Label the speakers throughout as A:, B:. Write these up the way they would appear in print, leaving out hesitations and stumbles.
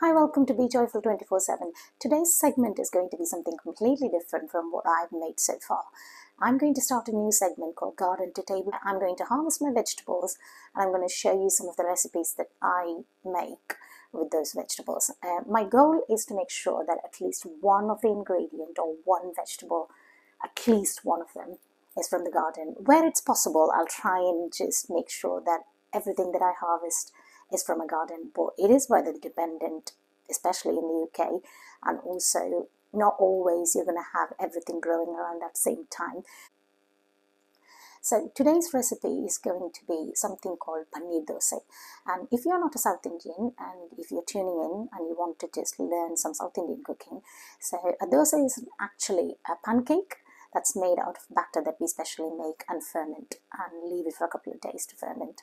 A: Hi, welcome to Be Joyful 24/7. Today's segment is going to be something completely different from what I've made so far. I'm going to start a new segment called Garden to Table. I'm going to harvest my vegetables and I'm going to show you some of the recipes that I make with those vegetables. My goal is to make sure that at least one of the ingredient or one vegetable, at least one of them, is from the garden. Where it's possible, I'll try and just make sure that everything that I harvest is from a garden, but it is weather dependent, especially in the UK, and also not always you're going to have everything growing around that same time. So today's recipe is going to be something called Paneer dosa. And if you're not a South Indian and if you're tuning in and you want to just learn some South Indian cooking, so a dosa is actually a pancake that's made out of batter that we specially make and ferment and leave it for a couple of days to ferment.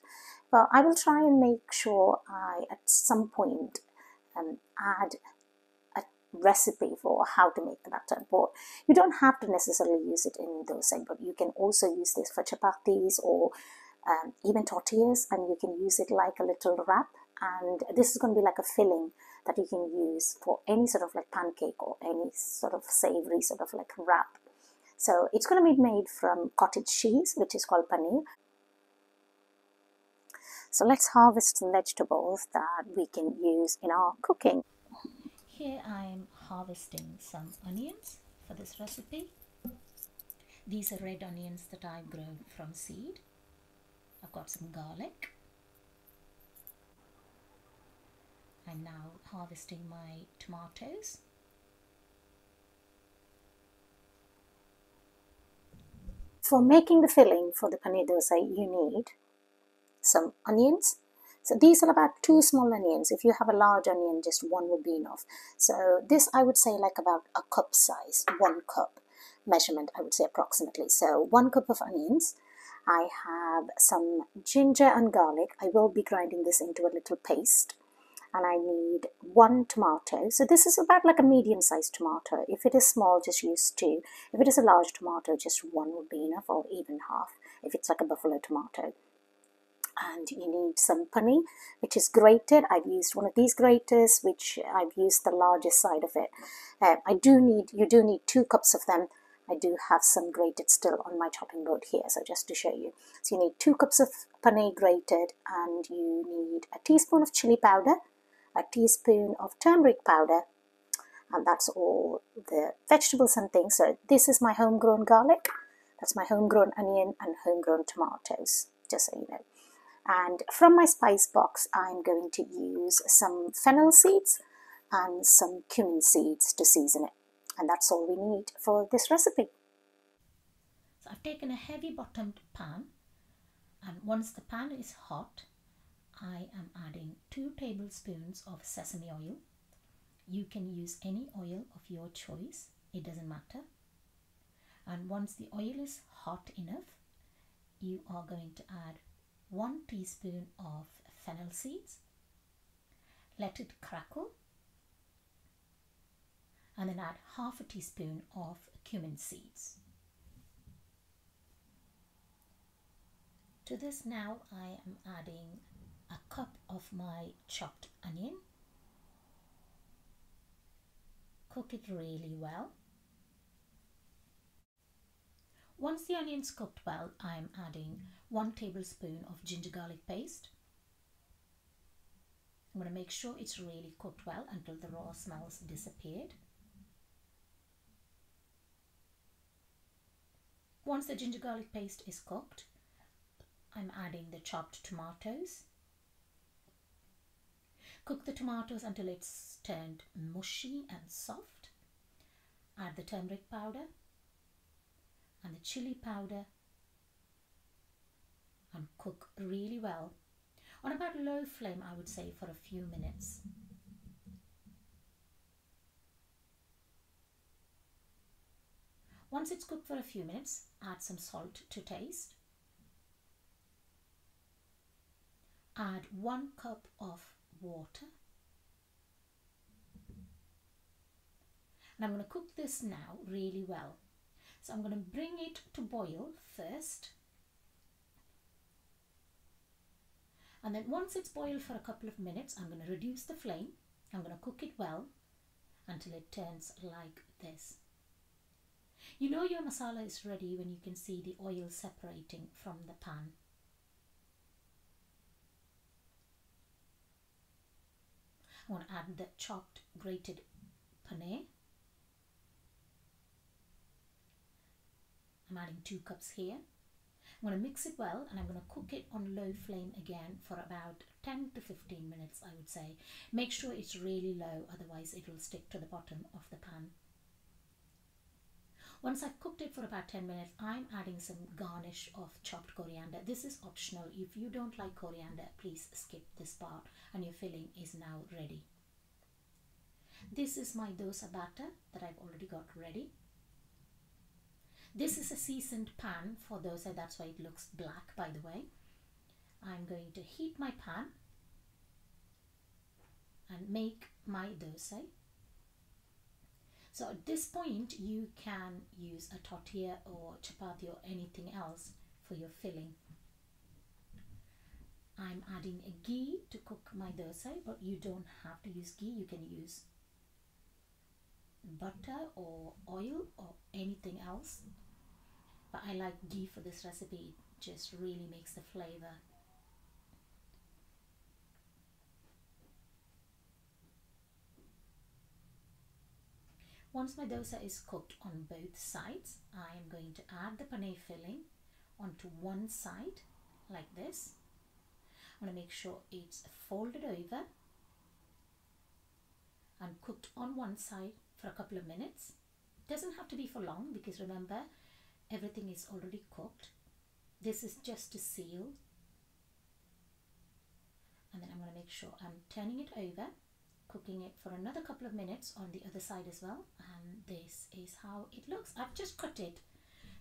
A: Well, I will try and make sure I at some point add a recipe for how to make the batter, but you don't have to necessarily use it in dosa, but you can also use this for chapatis or even tortillas, and you can use it like a little wrap, and this is going to be like a filling that you can use for any sort of like pancake or any sort of savory sort of like wrap. So it's going to be made from cottage cheese, which is called paneer. So let's harvest some vegetables that we can use in our cooking.
B: Here I am harvesting some onions for this recipe. These are red onions that I've grown from seed. I've got some garlic. I'm now harvesting my tomatoes.
A: For making the filling for the paneer dosa, you need some onions. So these are about 2 small onions. If you have a large onion, just one would be enough. So this I would say like about a cup size, 1 cup measurement, I would say approximately. So 1 cup of onions. I have some ginger and garlic. I will be grinding this into a little paste. And I need 1 tomato. So this is about like a medium-sized tomato. If it is small, just use 2. If it is a large tomato, just 1 would be enough, or even half if it's like a buffalo tomato. And you need some paneer, which is grated. I've used one of these graters, which I've used the largest side of it. You do need 2 cups of them. I do have some grated still on my chopping board here, so just to show you. So you need 2 cups of paneer grated, and you need a teaspoon of chili powder, a teaspoon of turmeric powder, and that's all the vegetables and things. So this is my homegrown garlic, that's my homegrown onion and homegrown tomatoes, just so you know. And from my spice box, I'm going to use some fennel seeds and some cumin seeds to season it. And that's all we need for this recipe.
B: So I've taken a heavy bottomed pan, and once the pan is hot, I am adding 2 tablespoons of sesame oil. You can use any oil of your choice, it doesn't matter. And once the oil is hot enough, you are going to add 1 teaspoon of fennel seeds. Let it crackle, and then add half a teaspoon of cumin seeds. To this now I am adding a cup of my chopped onion. Cook it really well. Once the onion's cooked well, I am adding 1 tablespoon of ginger garlic paste. I'm going to make sure it's really cooked well until the raw smells disappeared. Once the ginger garlic paste is cooked, I'm adding the chopped tomatoes. Cook the tomatoes until it's turned mushy and soft. Add the turmeric powder and the chili powder and cook really well on about low flame, I would say, for a few minutes. Once it's cooked for a few minutes, add some salt to taste. Add 1 cup of water. And I'm going to cook this now really well. So I'm going to bring it to boil first. And then once it's boiled for a couple of minutes, I'm going to reduce the flame I'm going to cook it well until it turns like this. You know your masala is ready when you can see the oil separating from the pan. I want to add the chopped grated paneer. I'm adding 2 cups here. I'm going to mix it well and I'm going to cook it on low flame again for about 10 to 15 minutes, I would say. Make sure it's really low, otherwise it will stick to the bottom of the pan. Once I've cooked it for about 10 minutes, I'm adding some garnish of chopped coriander. This is optional. If you don't like coriander, please skip this part, and your filling is now ready. This is my dosa batter that I've already got ready. This is a seasoned pan for dosa, that's why it looks black, by the way. I'm going to heat my pan and make my dosa. So at this point you can use a tortilla or chapati or anything else for your filling. I'm adding a ghee to cook my dosa, but you don't have to use ghee. You can use butter or oil or anything else. But I like ghee for this recipe. It just really makes the flavor. Once my dosa is cooked on both sides, I am going to add the paneer filling onto one side like this. I'm going to make sure it's folded over and cooked on one side for a couple of minutes. It doesn't have to be for long because remember, everything is already cooked. This is just to seal. And then I'm going to make sure I'm turning it over, cooking it for another couple of minutes on the other side as well. And this is how it looks. I've just cut it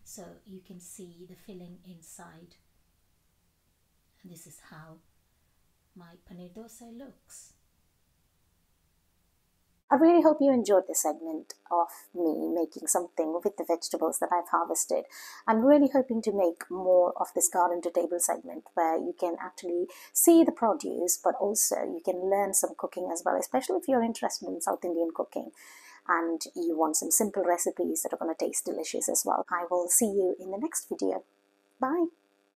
B: so you can see the filling inside. And this is how my paneer dosa looks.
A: I really hope you enjoyed this segment of me making something with the vegetables that I've harvested. I'm really hoping to make more of this garden to table segment where you can actually see the produce, but also you can learn some cooking as well, especially if you're interested in South Indian cooking and you want some simple recipes that are going to taste delicious as well. I will see you in the next video. Bye.